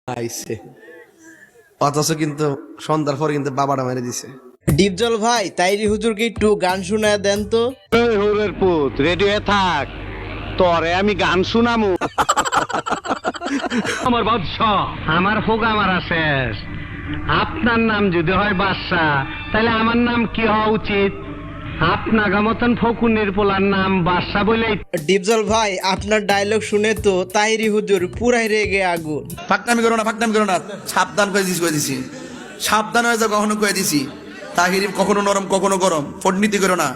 আইছে অথচ কিন্তু সন্ধ্যার পর কিন্তু বাবাটা মেরে দিছে। ডিপজল ভাই তাইরি হুজুরকে একটু গান শোনায় দেন তো। ওই হুরের পুত রেডি হয়ে থাক, তরে আমি গান শুনামু। আমার বাদশাহ, আমার হোগা মারা শেষ। আপনার নাম যদি হয় বাদশাহ, তাহলে আমার নাম কি হওয়া উচিত? আপনার মতন ফকুনের পোলার নাম বাদশাহ বলে। ডিপজল ভাই আপনার ডায়লগ শুনে তো তাইরি হুজুর পুরাই রেগে আগুন। ফাঁকনামি করো না, সাবধান করে দিছি সাবধান হয়ে যাও, কখনো কয়ে দিছি তাহিরি কখনো নরম কখনো গরম, ফটনীতি করো না।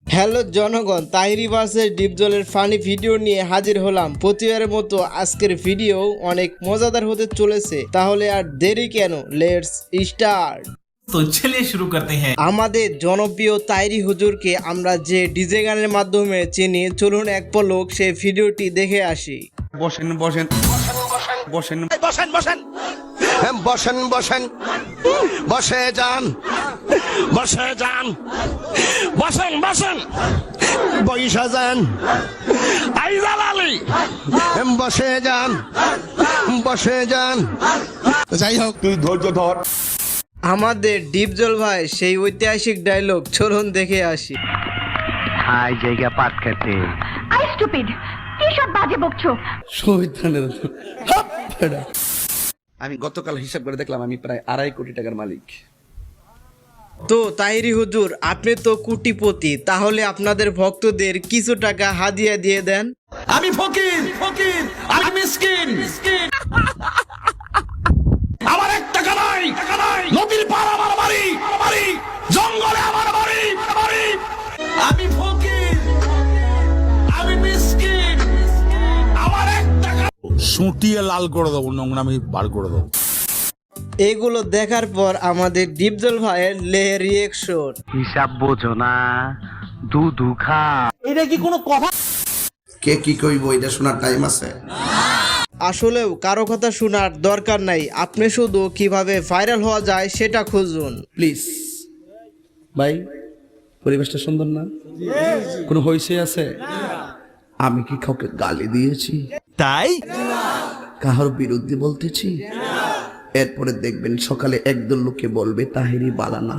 হ্যালো জনগণ, তাহিরি ভার্সেস ডিপজলের ফানি ভিডিও নিয়ে হাজির হলাম। প্রতিবারের মতো আজকের ভিডিও অনেক মজাদার হতে চলেছে, তাহলে আর দেরি কেন, লেটস স্টার্ট। तो चलिए शुरू करते हैं। আমাদের জনপ্রিয় তাইরি হুজুরকে আমরা যে ডিজে গানের মাধ্যমে চিনি, চলুন এক পলক সেই ভিডিওটি দেখে আসি। বসেন বসেন বসেন বসেন বসেন বসেন বসেন বসে যান বসে যান বসেন বসেন বৈশা যান আইজাল আলী বসে যান বসে যান। যাই হোক, তুই ধৈর্য ধর। আমাদের ডিপজল ভাই সেই ঐতিহাসিক ডায়লগ চলুন দেখে আসি। আই জায়গা পাট খেতে আই স্টুপিড, কি সব বাজে বকছো? শহীদানের হাপ ফেড়া। আমি গতকাল হিসাব করে দেখলাম আমি প্রায় 2.5 কোটি টাকার মালিক। তো তাহিরি হুজুর আপনি তো কোটিপতি, তাহলে আপনাদের ভক্তদের কিছু টাকা হাদিয়া দিয়ে দেন। আমি ফকির আমি মিসকিন। আমার এক টাকা নাই, নদীর পার আমার বাড়ি, জঙ্গলে আমার বাড়ি। আমি ফকির আমি মিসকিন, আমার এক টাকা। সুটিয়ে লাল করে দেবো, নোংরামি বার করে দেবো। এগুলো দেখার পর আমাদের ডিপজল ভাইয়ের রিয়েকশন। হিসাব বোঝো না, দুধু খা। কে কি কইব এটা শোনার টাইম আছে? আসলেও কারো কথা শোনার দরকার নাই, আপনি শুধু কিভাবে ভাইরাল হওয়া যায় সেটা খুঁজুন। প্লিজ ভাই, পরিবেশটা সুন্দর না? কোনো হইছে আছে? আমি কি কাউকে গালি দিয়েছি? তাই কাহার বিরুদ্ধে বলতেছি? এরপরে দেখবেন সকালে একদল লোকে বলবে তাহিরি বালানা।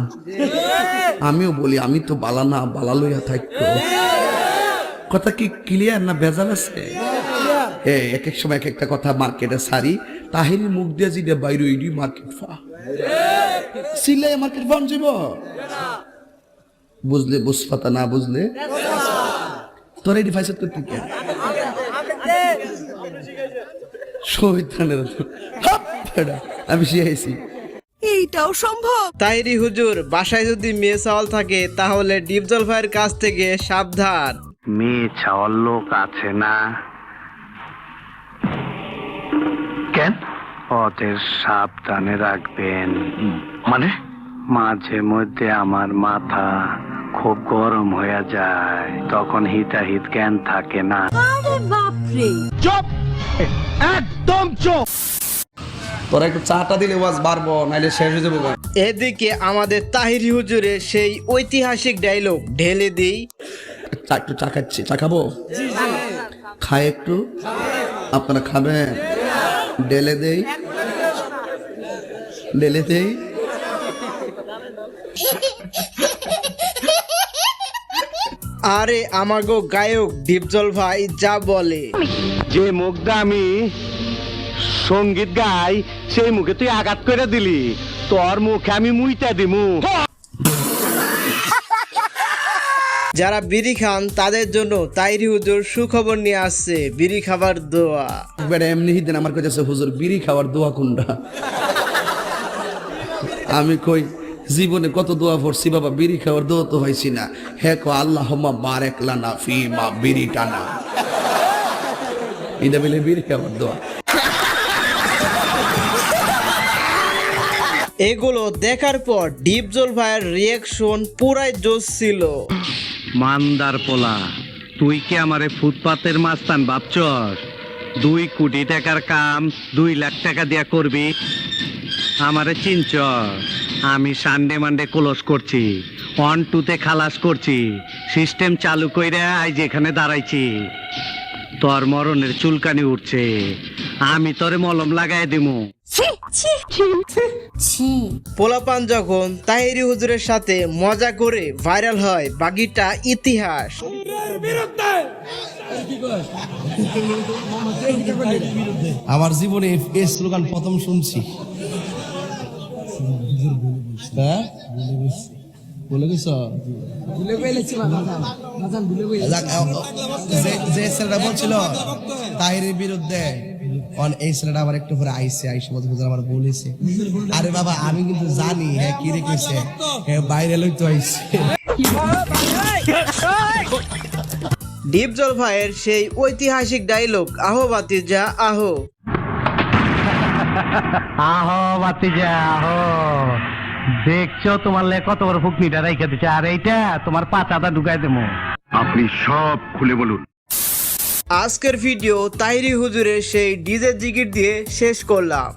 আমিও বলি আমি তো বালানা, বালা লইয়া থাকতো। কথা কি ক্লিয়ার না ভেজাল আছে? এক এক সময় এক একটা কথা মার্কেটে সারি, তাহিরি মুখ দিয়ে যেটা বাইরে ওইডি মার্কেট ফা সিলে মার্কেট ফান যাব। বুঝলে বুঝপাতা, না বুঝলে তোর এডি ফাইসাত করতে কে শহীদানের হাপ ফেড়া। আমি শিখাইছি। এইটাও সম্ভব? তাহিরি হুজুর বাসায় যদি মেয়ে চাওয়াল থাকে তাহলে ডিপজল ভাইয়ের কাছ থেকে সাবধান। মেয়ে ছাওয়ার লোক আছে না? কেন? ওদের সাবধানে রাখবেন। মানে মাঝে মধ্যে আমার মাথা খুব গরম হয়ে যায়, তখন হিতাহিত জ্ঞান থাকে না। আরে বাপরে, চুপ, একদম চুপ। তোরা একটু চাটা দিলে ওয়াজ বাড়বো, নাইলে শেষ হয়ে যাবো। এদিকে আমাদের তাহিরি হুজুরের সেই ঐতিহাসিক ডায়লগ ঢেলে দিই। একটু চা খাচ্ছি, চা খাবো? খাই একটু, আপনারা খাবেন? ঢেলে দেই ঢেলে দেই। আরে আমাগো গায়ক ডিপজল ভাই যা বলে। যে মুখটা আমি সঙ্গীত গাই, সেই মুখে তুই আঘাত করে দিলি, তোর মুখে আমি মুইটা দিমু। যারা বিড়ি খান তাদের জন্য তাহিরি হুজুর সুখবর নিয়ে আসছে, বিড়ি খাবার দোয়া। বেটা এমনি দিন আমার কাছে হুজুর বিড়ি খাওয়ার দোয়া কোনটা? আমি কই জীবনে কত দোয়া পড়ছি বাবা, বিড়ি খাওয়ার দোয়া তো হয়েছি না। হে কো আল্লাহুম্মা বারিক লানা ফি মা বিড়ি টানা, এটা বলে বিড়ি খাওয়ার দোয়া। এগুলো দেখার পর ডিপজল ভাইয়ের রিয়েকশন পুরাই জোশ ছিল। মান্দার পোলা, তুই কি আমারে ফুটপাতের মাস্তান ভাবছস? 2 কোটি টাকার কাম 2 লাখ টাকা দিয়া করবি? আমারে চিনছ? আমি সানডে মানডে ক্লোজ করছি, 1-2 তে খালাস করছি, সিস্টেম চালু কইরা আজ এখানে দাঁড়াইছি। তোর মরণের চুলকানি উঠছে, আমি তোরে মলম লাগাই দিমু। পোলাপান যখন তাহিরি হুজুরের সাথে মজা করে ভাইরাল হয়, বাকিটা ইতিহাস। আমার জীবনে এই স্লোগান প্রথম শুনছি। হ্যাঁ বলে গেছ যে ছেলেটা বলছিল তাহিরের বিরুদ্ধে, এই ছেলেটা আবার একটু পরে আইসে আমার বলেছে, আরে বাবা আমি কিন্তু জানি হ্যাঁ কি রেখেছে, হ্যাঁ বাইরে লইতে আইসে। ডিপজল ভাইয়ের সেই ঐতিহাসিক ডায়লগ, আহো বাতিজা আহো। আহো বাতিজা আহো, দেখছো তোমার লে কত বড় ফুকনিটা রাইখা দিচ্ছে, আর এইটা তোমার পাতাটা ঢুকাই দেবো। আপনি সব খুলে বলুন। আজকের ভিডিও তাহিরি হুজুরের সেই ডিজে জিকির দিয়ে শেষ করলাম।